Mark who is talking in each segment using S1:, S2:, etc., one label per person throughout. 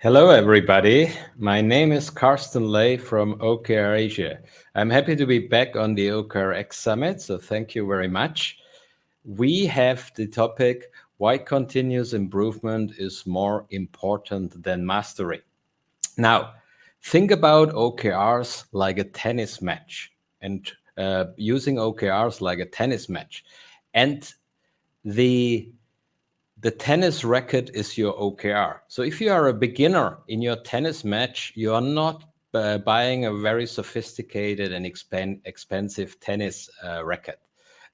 S1: Hello, everybody. My name is Carsten from OKR Asia. I'm happy to be back on the OKRx Summit, so thank you very much. We have the topic, why continuous improvement is more important than mastery. Now, think about OKRs like a tennis match and using OKRs like a tennis match. And the the tennis racket is your OKR. So if you are a beginner in your tennis match, you are not buying a very sophisticated and expensive tennis racket.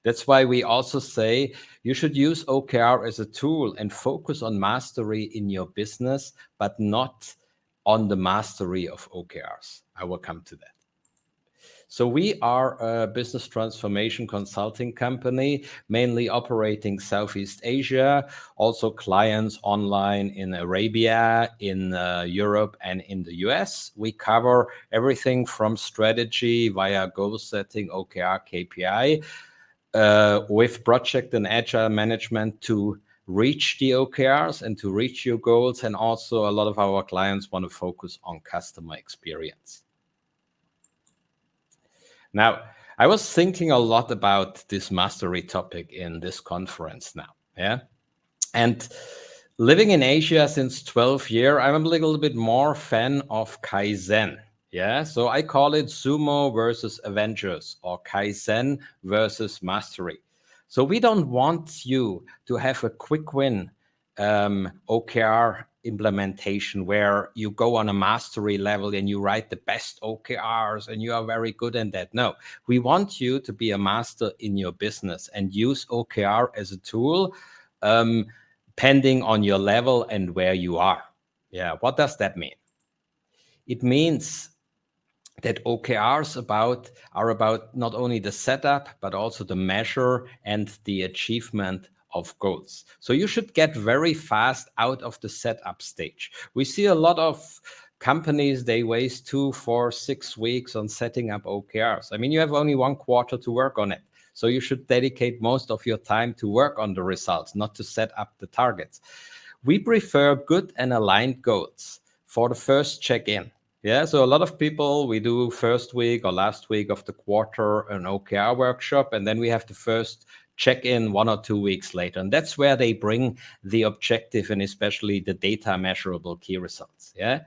S1: That's why we also say you should use OKR as a tool and focus on mastery in your business, but not on the mastery of OKRs. I will come to that. So we are a business transformation consulting company, mainly operating Southeast Asia, also clients online in Arabia, in Europe, and in the US. We cover everything from strategy via goal setting, OKR, KPI, with project and agile management to reach the OKRs and to reach your goals. And also a lot of our clients want to focus on customer experience. Now, I was thinking a lot about this mastery topic in this conference now, yeah? And living in Asia since 12 years, I'm a little bit more fan of Kaizen, yeah? So I call it Sumo versus Avengers or Kaizen versus Mastery. So we don't want you to have a quick win OKR implementation where you go on a mastery level and you write the best OKRs and you are very good in that. No, we want you to be a master in your business and use OKR as a tool, depending on your level and where you are. Yeah, what does that mean? It means that OKRs are about not only the setup, but also the measure and the achievement of goals. So you should get very fast out of the setup stage. We see a lot of companies, they waste 2, 4, 6 weeks on setting up OKRs. I mean, you have only 1 quarter to work on it. So you should dedicate most of your time to work on the results, not to set up the targets. We prefer good and aligned goals for the first check-in. Yeah, so a lot of people, we do first week or last week of the quarter an OKR workshop, and then we have the first check-in 1 or 2 weeks later. And that's where they bring the objective and especially the data measurable key results. Yeah.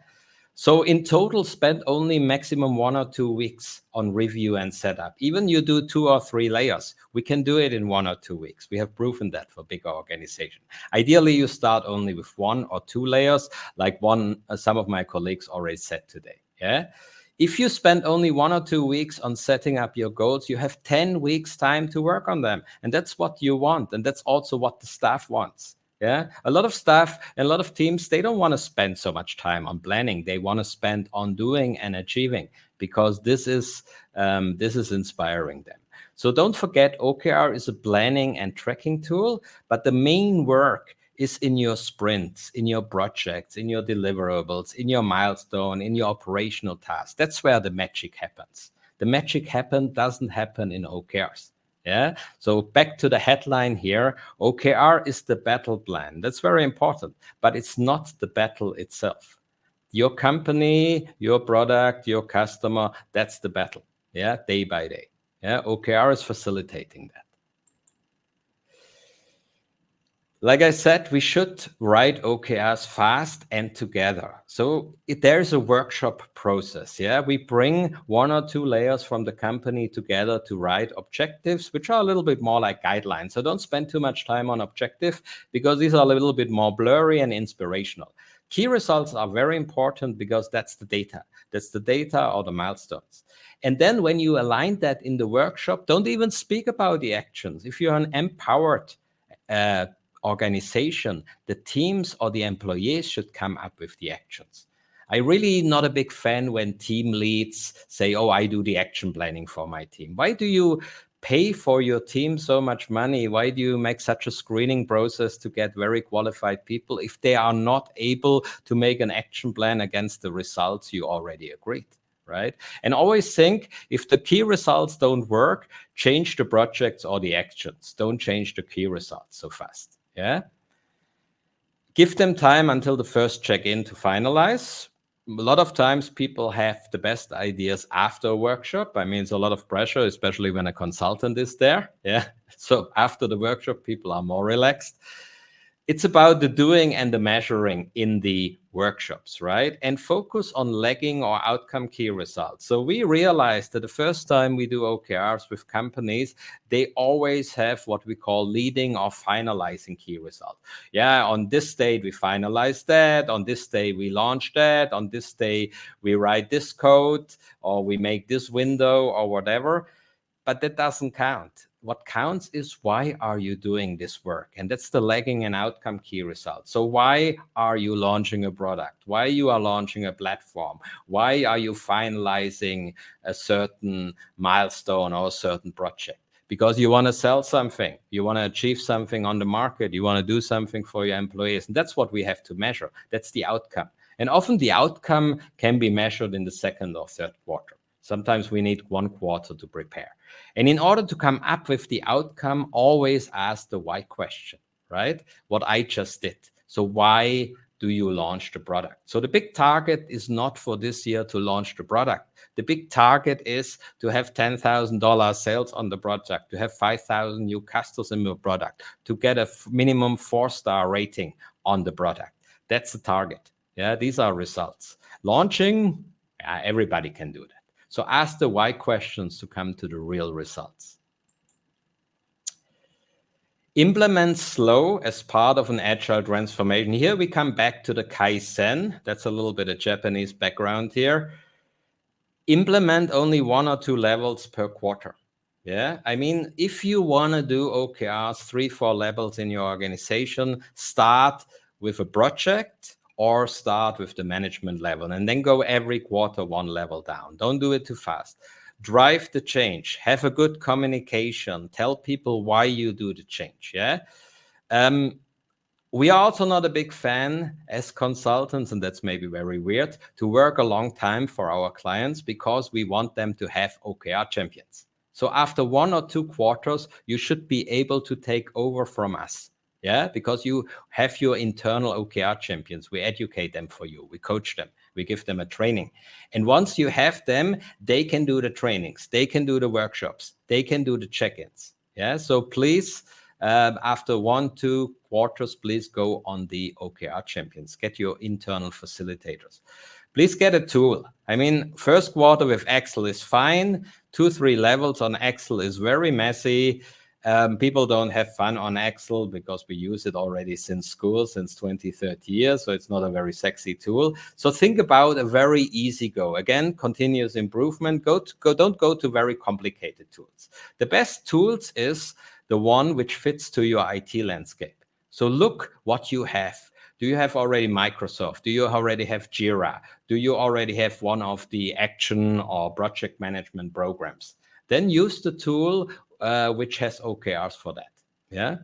S1: So in total, spend only maximum 1 or 2 weeks on review and setup. Even you do 2 or 3 layers, we can do it in 1 or 2 weeks. We have proven that for bigger organization. Ideally, you start only with 1 or 2 layers, like some of my colleagues already said today. Yeah. If you spend only 1 or 2 weeks on setting up your goals, you have 10 weeks time to work on them. And that's what you want. And that's also what the staff wants. Yeah, a lot of staff and a lot of teams, they don't want to spend so much time on planning. They want to spend on doing and achieving because this is inspiring them. So don't forget, OKR is a planning and tracking tool, but the main work is in your sprints, in your projects, in your deliverables, in your milestone, in your operational tasks. That's where the magic happens. The magic doesn't happen in OKRs. Yeah. So back to the headline here, OKR is the battle plan. That's very important, but it's not the battle itself. Your company, your product, your customer, that's the battle. Yeah. Day by day. Yeah. OKR is facilitating that. Like I said, we should write OKRs fast and together. So there's a workshop process. Yeah, we bring 1 or 2 layers from the company together to write objectives, which are a little bit more like guidelines. So don't spend too much time on objective because these are a little bit more blurry and inspirational. Key results are very important because that's the data. That's the data or the milestones. And then when you align that in the workshop, don't even speak about the actions. If you're an empowered organization, the teams or the employees should come up with the actions. I'm really not a big fan when team leads say, oh, I do the action planning for my team. Why do you pay for your team so much money? Why do you make such a screening process to get very qualified people if they are not able to make an action plan against the results you already agreed? Right? And always think, if the key results don't work, change the projects or the actions. Don't change the key results so fast. Yeah. Give them time until the first check-in to finalize. A lot of times people have the best ideas after a workshop. I mean, it's a lot of pressure, especially when a consultant is there. Yeah. So after the workshop, people are more relaxed. It's about the doing and the measuring in the workshops, right? And focus on lagging or outcome key results. So we realized that the first time we do OKRs with companies, they always have what we call leading or finalizing key results. Yeah, on this day we finalize that, on this day we launch that, on this day we write this code, or we make this window or whatever. But that doesn't count. What counts is why are you doing this work? And that's the lagging and outcome key result. So why are you launching a product? Why you are launching a platform? Why are you finalizing a certain milestone or a certain project? Because you want to sell something, you want to achieve something on the market, you want to do something for your employees. And that's what we have to measure. That's the outcome. And often the outcome can be measured in the second or third quarter. Sometimes we need 1 quarter to prepare. And in order to come up with the outcome, always ask the why question, right? What I just did. So why do you launch the product? So the big target is not for this year to launch the product. The big target is to have $10,000 sales on the product, to have 5,000 new customers in your product, to get a minimum 4-star rating on the product. That's the target. Yeah, these are results. Launching, everybody can do that. So ask the why questions to come to the real results. Implement slow as part of an agile transformation. Here we come back to the Kaizen. That's a little bit of Japanese background here. Implement only 1 or 2 levels per quarter. Yeah, I mean, if you want to do OKRs 3-4 levels in your organization, start with a project or start with the management level and then go every quarter 1 level down. Don't do it too fast. Drive the change. Have a good communication. Tell people why you do the change. Yeah. We are also not a big fan as consultants, and that's maybe very weird, to work a long time for our clients because we want them to have OKR champions. So after 1 or 2 quarters, you should be able to take over from us. Yeah, because you have your internal OKR champions. We educate them for you. We coach them. We give them a training. And once you have them, they can do the trainings. They can do the workshops. They can do the check-ins. Yeah, so please, after 1-2 quarters, please go on the OKR champions. Get your internal facilitators. Please get a tool. I mean, first quarter with Excel is fine. 2-3 levels on Excel is very messy. People don't have fun on Excel because we use it already since school, since 20, 30 years. So it's not a very sexy tool. So think about a very easy go. Again, continuous improvement. Don't go to very complicated tools. The best tools is the one which fits to your IT landscape. So look what you have. Do you have already Microsoft? Do you already have Jira? Do you already have one of the action or project management programs? Then use the tool which has OKRs for that. Yeah.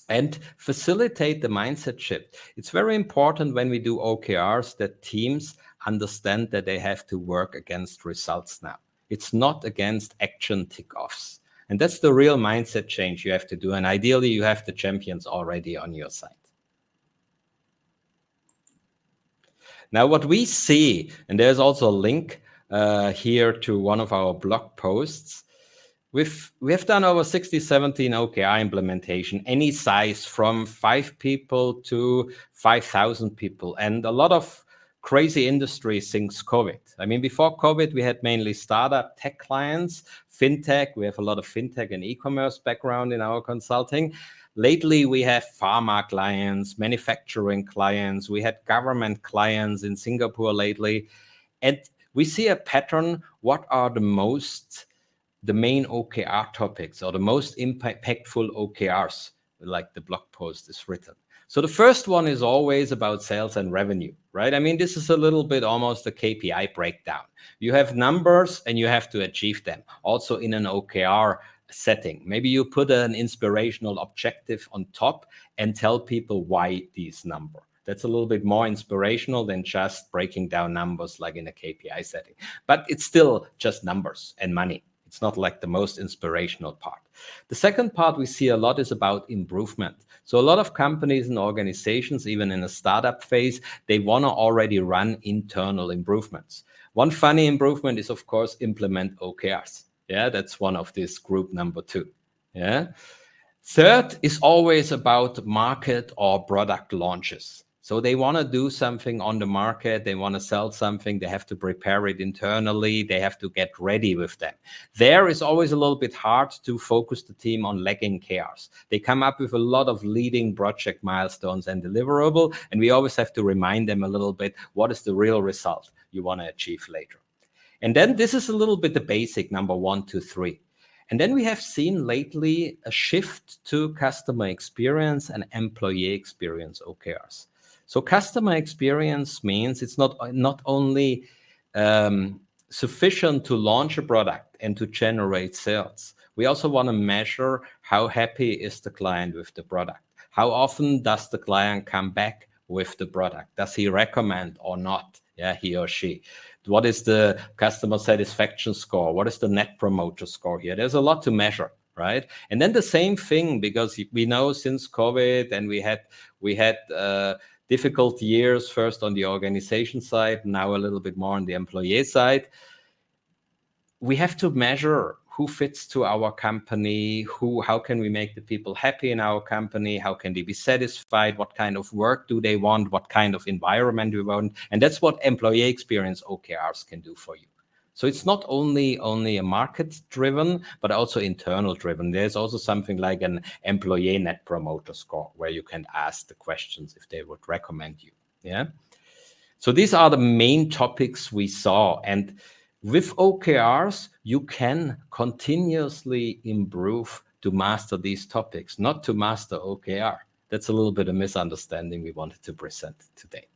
S1: And facilitate the mindset shift. It's very important when we do OKRs that teams understand that they have to work against results now. It's not against action tick-offs. And that's the real mindset change you have to do. And ideally, you have the champions already on your side. Now, what we see, and there's also a link here to one of our blog posts, we have done over 60, 17 OKR implementation, any size from 5 people to 5,000 people. And a lot of crazy industries since COVID. I mean, before COVID, we had mainly startup tech clients, fintech. We have a lot of fintech and e-commerce background in our consulting. Lately, we have pharma clients, manufacturing clients. We had government clients in Singapore lately. And we see a pattern. What are the main OKR topics or the most impactful OKRs, like the blog post is written? So the first one is always about sales and revenue, right? I mean, this is a little bit almost a KPI breakdown. You have numbers and you have to achieve them. Also in an OKR setting, maybe you put an inspirational objective on top and tell people why these numbers. That's a little bit more inspirational than just breaking down numbers like in a KPI setting. But it's still just numbers and money. It's not like the most inspirational part. The second part we see a lot is about improvement. So a lot of companies and organizations, even in a startup phase, they want to already run internal improvements. One funny improvement is, of course, implement OKRs. Yeah, that's one of this group number 2. Yeah. Third is always about market or product launches. So they want to do something on the market. They want to sell something. They have to prepare it internally. They have to get ready with them. There is always a little bit hard to focus the team on lagging KRs. They come up with a lot of leading project milestones and deliverable. And we always have to remind them a little bit, what is the real result you want to achieve later? And then this is a little bit the basic number 1, 2, 3. And then we have seen lately a shift to customer experience and employee experience OKRs. So customer experience means it's not only sufficient to launch a product and to generate sales. We also want to measure how happy is the client with the product. How often does the client come back with the product? Does he recommend or not? Yeah, he or she. What is the customer satisfaction score? What is the net promoter score here? There's a lot to measure, right? And then the same thing, because we know since COVID and we had difficult years, first on the organization side, now a little bit more on the employee side. We have to measure who fits to our company, how can we make the people happy in our company, how can they be satisfied, what kind of work do they want, what kind of environment we want. And that's what employee experience OKRs can do for you. So it's not only a market driven, but also internal driven. There's also something like an employee net promoter score where you can ask the questions if they would recommend you. Yeah. So these are the main topics we saw. And with OKRs, you can continuously improve to master these topics, not to master OKR. That's a little bit of misunderstanding we wanted to present today.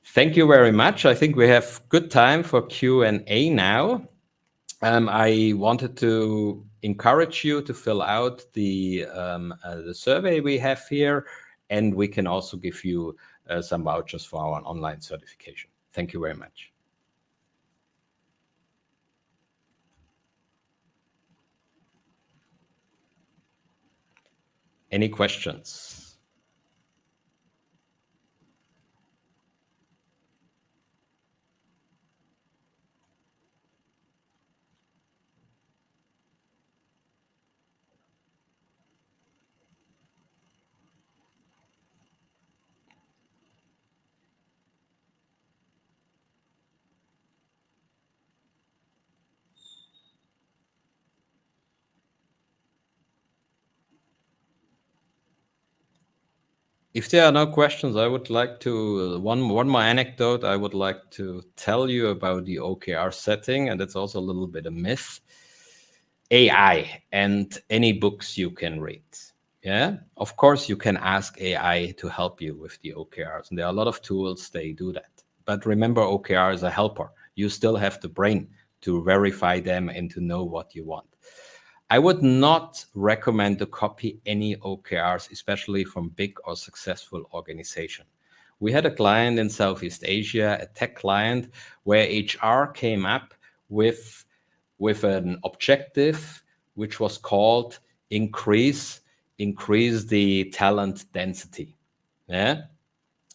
S1: Thank you very much. I think we have good time for Q&A now. I wanted to encourage you to fill out the survey we have here, and we can also give you some vouchers for our online certification. Thank you very much. Any questions? If there are no questions, I would like to, one more anecdote I would like to tell you about the OKR setting, and it's also a little bit a myth. AI and any books you can read. Yeah, of course you can ask AI to help you with the OKRs, and there are a lot of tools they do that. But remember, OKR is a helper. You still have the brain to verify them and to know what you want. I would not recommend to copy any OKRs, especially from big or successful organization. We had a client in Southeast Asia, a tech client, where HR came up with an objective which was called increase the talent density. Yeah?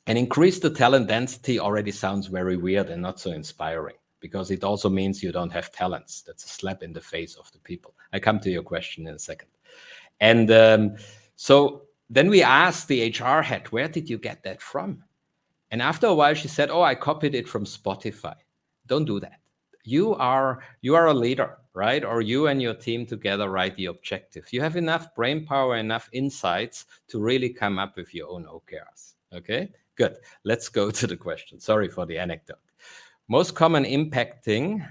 S1: And increase the talent density already sounds very weird and not so inspiring, because it also means you don't have talents. That's a slap in the face of the people. I come to your question in a second. And so then we asked the HR head, where did you get that from? And after a while, she said, oh, I copied it from Spotify. Don't do that. You are a leader, right? Or you and your team together write the objective. You have enough brain power, enough insights to really come up with your own OKRs. Okay, good. Let's go to the question. Sorry for the anecdote. Most common impacting,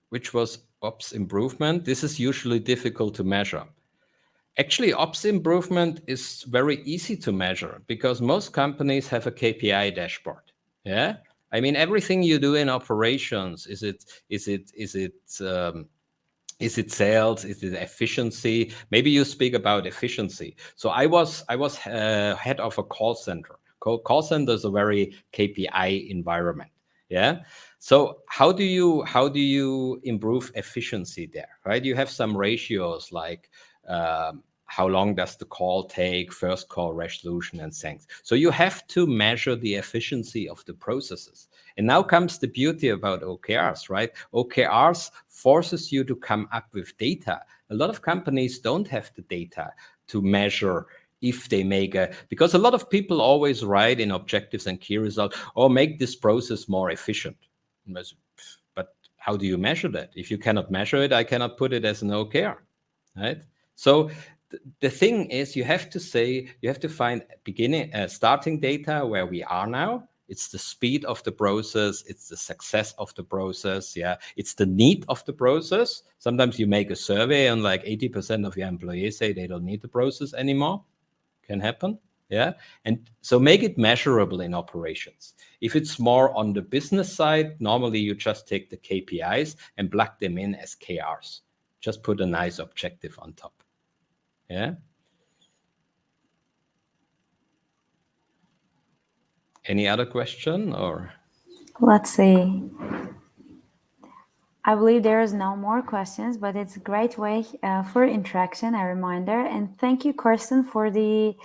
S1: which was ops improvement. This is usually difficult to measure. Actually, ops improvement is very easy to measure because most companies have a KPI dashboard. Yeah, I mean everything you do in operations, is it sales? Is it efficiency? Maybe you speak about efficiency. So I was head of a call center Call center is a very KPI environment. Yeah. So how do you improve efficiency there, right? You have some ratios like how long does the call take, first call resolution, and things. So you have to measure the efficiency of the processes. And now comes the beauty about OKRs, right? OKRs forces you to come up with data. A lot of companies don't have the data to measure if they make because a lot of people always write in objectives and key results, or make this process more efficient. But how do you measure that? If you cannot measure it, I cannot put it as an OKR, right? So the thing is, you have to find starting data where we are now. It's the speed of the process. It's the success of the process. Yeah. It's the need of the process. Sometimes you make a survey and like 80% of your employees say they don't need the process anymore. Can happen. Yeah. And so make it measurable in operations. If it's more on the business side, normally you just take the KPIs and plug them in as KRs. Just put a nice objective on top. Yeah. Any other question or?
S2: Let's see. I believe there is no more questions, but it's a great way for interaction, a reminder. And thank you, Carsten, for the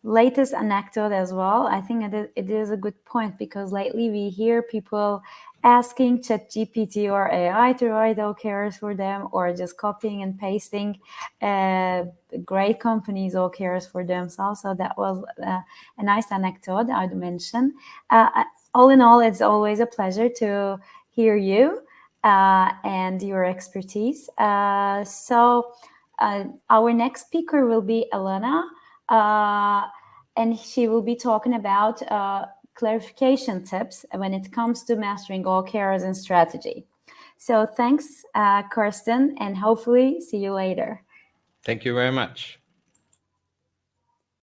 S2: latest anecdote as well. I think it is a good point, because lately we hear people asking ChatGPT or AI to write OKRs for them, or just copying and pasting great companies' OKRs for themselves. So that was a nice anecdote I'd mention. All in all, it's always a pleasure to hear you and your expertise. So our next speaker will be Elena. And she will be talking about clarification tips when it comes to mastering OKRs and strategy. So thanks, Carsten, and hopefully see you later.
S1: Thank you very much.